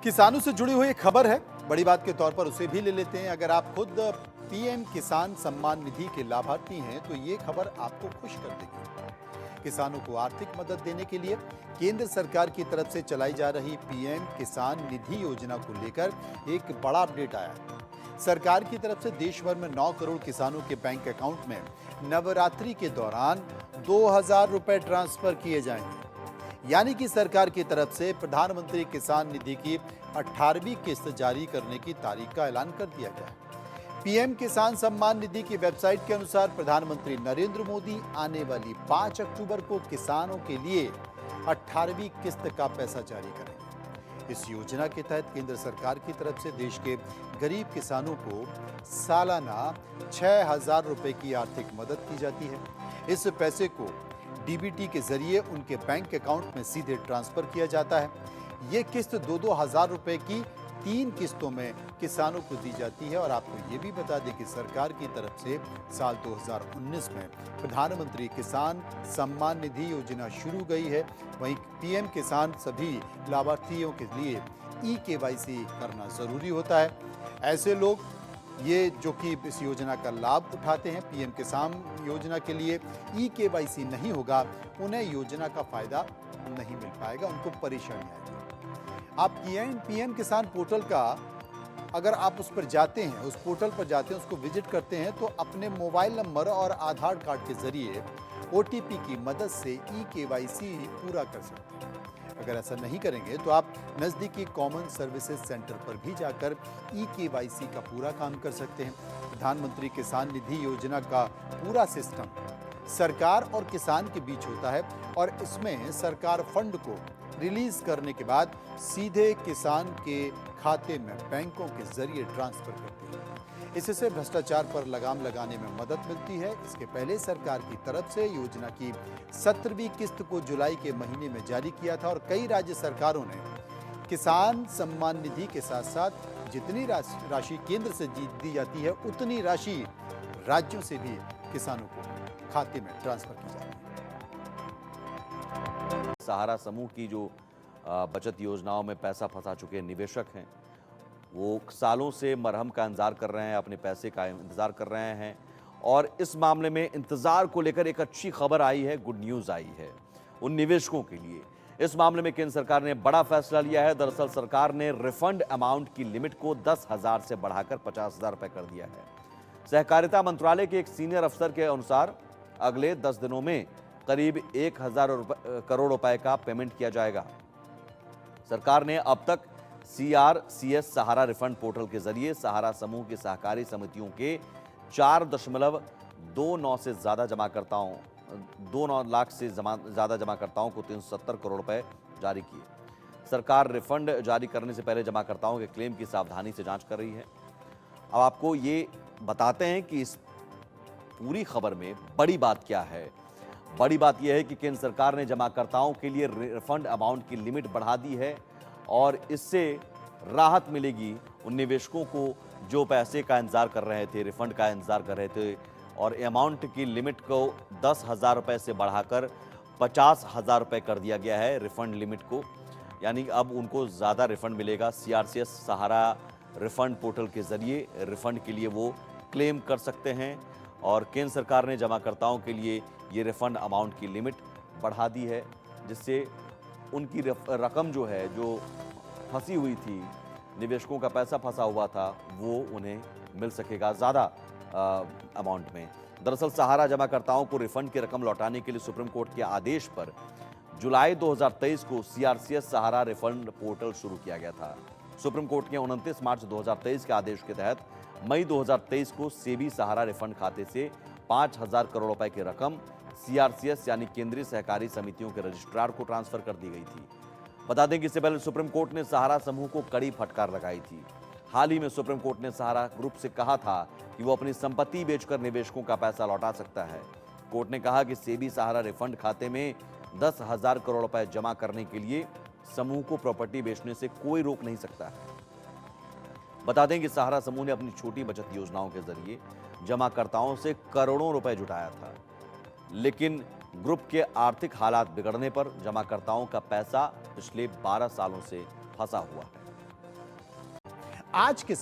किसानों से जुड़ी हुई एक खबर है, बड़ी बात के तौर पर उसे भी ले लेते हैं। अगर आप खुद पीएम किसान सम्मान निधि के लाभार्थी हैं तो ये खबर आपको खुश कर देगी। किसानों को आर्थिक मदद देने के लिए केंद्र सरकार की तरफ से चलाई जा रही पीएम किसान निधि योजना को लेकर एक बड़ा अपडेट आया है। सरकार की तरफ से देश भर में 9 करोड़ किसानों के बैंक अकाउंट में नवरात्रि के दौरान 2000 रुपए ट्रांसफर किए जाएंगे। यानी कि सरकार की तरफ से प्रधानमंत्री किसान निधि की 18वीं किस्त जारी करने की तारीख का ऐलान कर दिया गया है। पीएम किसान सम्मान निधि की वेबसाइट के अनुसार प्रधानमंत्री नरेंद्र मोदी आने वाली 5 अक्टूबर को किसानों के लिए 18वीं किस्त का पैसा जारी करेंगे। इस योजना के तहत केंद्र सरकार की तरफ से देश के गरीब किसानों को सालाना 6000 रुपए की आर्थिक मदद की जाती है। इस पैसे को डीबीटी के जरिए उनके बैंक अकाउंट में सीधे ट्रांसफर किया जाता है। ये किस्त 2-2 हजार रुपए की 3 किस्तों में किसानों को दी जाती है। और आपको ये भी बता दें कि सरकार की तरफ से साल 2019 में प्रधानमंत्री किसान सम्मान निधि योजना शुरू गई है। वहीं पीएम किसान सभी लाभार्थियों के लिए ई-केवाईसी करना जरूरी होता है। ऐसे लोग ये जो कि इस योजना का लाभ उठाते हैं, पीएम किसान योजना के लिए ई-केवाईसी नहीं होगा, उन्हें योजना का फायदा नहीं मिल पाएगा, उनको परेशानी आएगी। आप पीएम किसान पोर्टल का अगर आप उस पर जाते हैं, उस पोर्टल पर जाते हैं, उसको विजिट करते हैं तो अपने मोबाइल नंबर और आधार कार्ड के जरिए ओटीपी की मदद से ई-केवाईसी पूरा कर सकते हैं। अगर ऐसा नहीं करेंगे तो आप नज़दीकी कॉमन सर्विसेज सेंटर पर भी जाकर ई-केवाईसी का पूरा काम कर सकते हैं। प्रधानमंत्री किसान निधि योजना का पूरा सिस्टम सरकार और किसान के बीच होता है और इसमें सरकार फंड को रिलीज करने के बाद सीधे किसान के खाते में बैंकों के जरिए ट्रांसफर करती है। इससे भ्रष्टाचार पर लगाम लगाने में मदद मिलती है। इसके पहले सरकार की तरफ से योजना की 17वीं किस्त को जुलाई के महीने में जारी किया था और कई राज्य सरकारों ने किसान सम्मान निधि के साथ साथ जितनी राशि केंद्र से दी जाती है उतनी राशि राज्यों से भी किसानों को खाते में ट्रांसफर की जाती है। सहारा समूह की जो बचत योजनाओं में पैसा फंसा चुके निवेशक हैं, वो सालों से मरहम का इंतजार कर रहे हैं, अपने पैसे का इंतजार कर रहे हैं। और इस मामले में इंतजार को लेकर एक अच्छी खबर आई है, गुड न्यूज़ आई है उन निवेशकों के लिए। इस मामले में केंद्र सरकार ने बड़ा फैसला लिया है। दरअसल सरकार ने रिफंड अमाउंट की लिमिट को 10,000 से बढ़ाकर 50,000 रुपये कर दिया है। सहकारिता मंत्रालय के एक सीनियर अफसर के अनुसार अगले 10 दिनों में करीब 1,000 करोड़ रुपए का पेमेंट किया जाएगा। सरकार ने अब तक CRCS सहारा रिफंड पोर्टल के जरिए सहारा समूह की सहकारी समितियों के 4.29 से ज्यादा जमाकर्ताओं 2 लाख से ज्यादा जमाकर्ताओं को 370 करोड़ रुपए जारी किए। सरकार रिफंड जारी करने से पहले जमाकर्ताओं के क्लेम की सावधानी से जांच कर रही है। अब आपको ये बताते हैं कि इस पूरी खबर में बड़ी बात क्या है। बड़ी बात यह है कि केंद्र सरकार ने जमाकर्ताओं के लिए रिफंड अमाउंट की लिमिट बढ़ा दी है और इससे राहत मिलेगी उन निवेशकों को जो पैसे का इंतजार कर रहे थे, रिफंड का इंतजार कर रहे थे। और अमाउंट की लिमिट को 10,000 रुपये से बढ़ाकर 50,000 रुपये कर दिया गया है रिफंड लिमिट को। यानी अब उनको ज़्यादा रिफंड मिलेगा। CRCS सहारा रिफंड पोर्टल के ज़रिए रिफंड के लिए वो क्लेम कर सकते हैं। और केंद्र सरकार ने जमाकर्ताओं के लिए ये रिफंड अमाउंट की लिमिट बढ़ा दी है, जिससे उनकी रकम जो है, जो फंसी हुई थी, निवेशकों का पैसा फंसा हुआ था, वो उन्हें मिल सकेगा ज़्यादा अमाउंट में। दरअसल सहारा जमाकर्ताओं को रिफंड की रकम लौटाने के लिए सुप्रीम कोर्ट के आदेश पर जुलाई 2023 को CRCS सहारा रिफंड पोर्टल शुरू किया गया था। सुप्रीम कोर्ट के 29 मार्च 2023 के आदेश के तहत मई 2023 को सेबी सहारा रिफंड खाते से 5,000 करोड़ रुपए की रकम CRCS यानी केंद्रीय सहकारी समितियों के रजिस्ट्रार को ट्रांसफर कर दी गई थी। बता दें कि इससे पहले सुप्रीम कोर्ट ने सहारा समूह को कड़ी फटकार लगाई थी। हाल ही में सुप्रीम कोर्ट ने सहारा ग्रुप से कहा था कि वो अपनी संपत्ति बेचकर निवेशकों का पैसा लौटा सकता है। कोर्ट ने कहा कि सेबी सहारा रिफंड खाते में 10,000 करोड़ रुपए जमा करने के लिए समूह को प्रॉपर्टी बेचने से कोई रोक नहीं सकता है। बता दें कि सहारा समूह ने अपनी छोटी बचत योजनाओं के जरिए जमाकर्ताओं से करोड़ों रुपए जुटाया था, लेकिन ग्रुप के आर्थिक हालात बिगड़ने पर जमाकर्ताओं का पैसा पिछले 12 सालों से फंसा हुआ है। आज के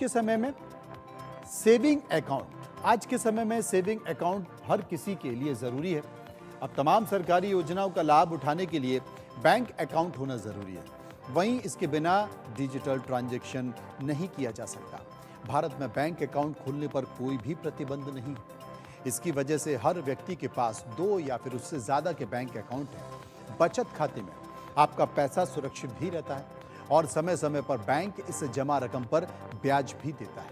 समय में सेविंग अकाउंट हर किसी के लिए जरूरी है। अब तमाम सरकारी योजनाओं का लाभ उठाने के लिए बैंक अकाउंट होना जरूरी है। वहीं इसके बिना डिजिटल ट्रांजैक्शन नहीं किया जा सकता। भारत में बैंक अकाउंट खोलने पर कोई भी प्रतिबंध नहीं। इसकी वजह से हर व्यक्ति के पास 2 या फिर उससे ज्यादा के बैंक अकाउंट हैं। बचत खाते में आपका पैसा सुरक्षित भी रहता है और समय समय पर बैंक इस जमा रकम पर ब्याज भी देता है।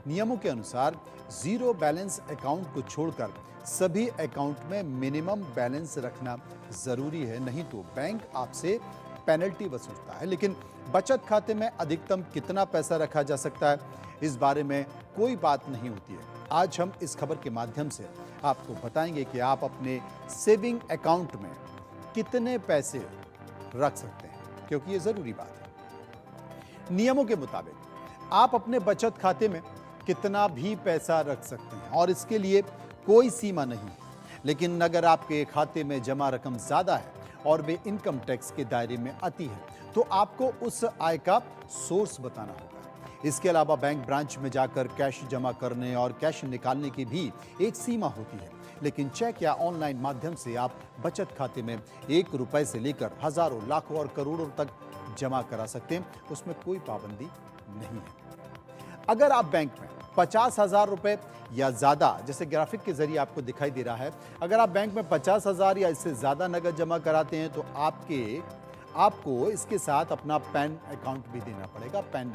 नियमों के अनुसार जीरो बैलेंस अकाउंट को छोड़कर सभी अकाउंट में मिनिमम बैलेंस रखना जरूरी है, नहीं तो बैंक आपसे पेनल्टी वसूलता है। लेकिन बचत खाते में अधिकतम कितना पैसा रखा जा सकता है, इस बारे में कोई बात नहीं होती है। आज हम इस खबर के माध्यम से आपको बताएंगे कि आप अपने सेविंग अकाउंट में कितने पैसे रख सकते हैं, क्योंकि ये जरूरी बात है। नियमों के मुताबिक आप अपने बचत खाते में कितना भी पैसा रख सकते हैं और इसके लिए कोई सीमा नहीं है। लेकिन अगर आपके खाते में जमा रकम ज्यादा है और वे इनकम टैक्स के दायरे में आती है, तो आपको उस आय का सोर्स बताना होगा। इसके अलावा बैंक ब्रांच में जाकर कैश जमा करने और कैश निकालने की भी एक सीमा होती है। लेकिन चेक या ऑनलाइन माध्यम से आप बचत खाते में 1 रुपए से लेकर हजारों, लाखों और करोड़ों तक जमा करा सकते हैं, उसमें कोई पाबंदी नहीं है। अगर आप बैंक में 50,000 रुपए या ज्यादा, जैसे ग्राफिक के जरिए आपको दिखाई दे रहा है, अगर आप बैंक में 50,000 या इससे ज्यादा नगद जमा कराते हैं तो आपको इसके साथ अपना पैन अकाउंट भी देना पड़ेगा, पैन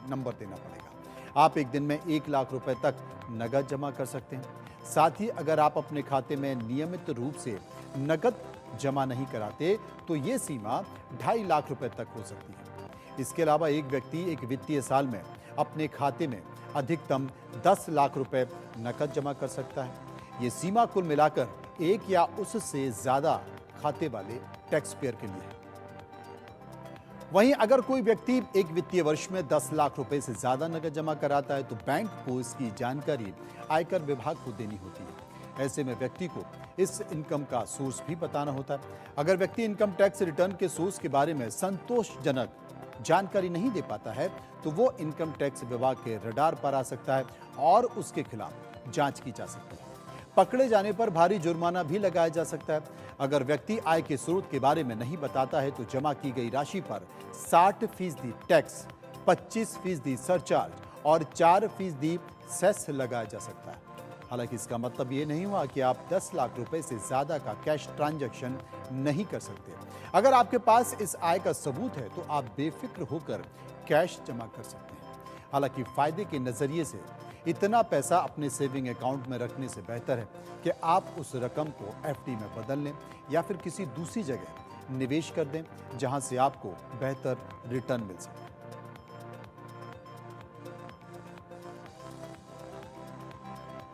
नंबर देना पड़ेगा। आप एक दिन में 1 लाख रुपए तक नगद जमा कर सकते हैं। साथ ही अगर आप अपने खाते में नियमित रूप से नगद जमा नहीं कराते तो ये सीमा 2.5 लाख रुपए तक हो सकती है। इसके अलावा एक व्यक्ति एक वित्तीय साल में अपने खाते में अधिकतम 10 लाख रुपए नकद जमा कर सकता है। ये सीमा कुल मिलाकर 1 या उससे ज्यादा खाते वाले टैक्स पेयर के लिए है। वहीं अगर कोई व्यक्ति एक वित्तीय वर्ष में 10 लाख रुपए से ज्यादा नकद जमा कराता है तो बैंक को इसकी जानकारी आयकर विभाग को देनी होती है। ऐसे में व्यक्ति को इस इनकम का सोर्स भी बताना होता है। अगर व्यक्ति इनकम टैक्स रिटर्न के सोर्स के बारे में संतोषजनक जानकारी नहीं दे पाता है तो वो इनकम टैक्स विभाग के रडार पर आ सकता है और उसके खिलाफ जांच की जा सकती है। पकड़े जाने पर भारी जुर्माना भी लगाया जा सकता है। अगर व्यक्ति आय के स्रोत के बारे में नहीं बताता है तो जमा की गई राशि पर 60% टैक्स, 25% सरचार्ज और 4% सेस लगाया जा सकता है। हालांकि इसका मतलब ये नहीं हुआ कि आप 10 लाख रुपए से ज्यादा का कैश ट्रांजैक्शन नहीं कर सकते। अगर आपके पास इस आय का सबूत है तो आप बेफिक्र होकर कैश जमा कर सकते हैं। हालांकि फायदे के नजरिए से इतना पैसा अपने सेविंग अकाउंट में रखने से बेहतर है कि आप उस रकम को एफडी में बदल लें या फिर किसी दूसरी जगह निवेश कर दें जहां से आपको बेहतर रिटर्न मिल सके।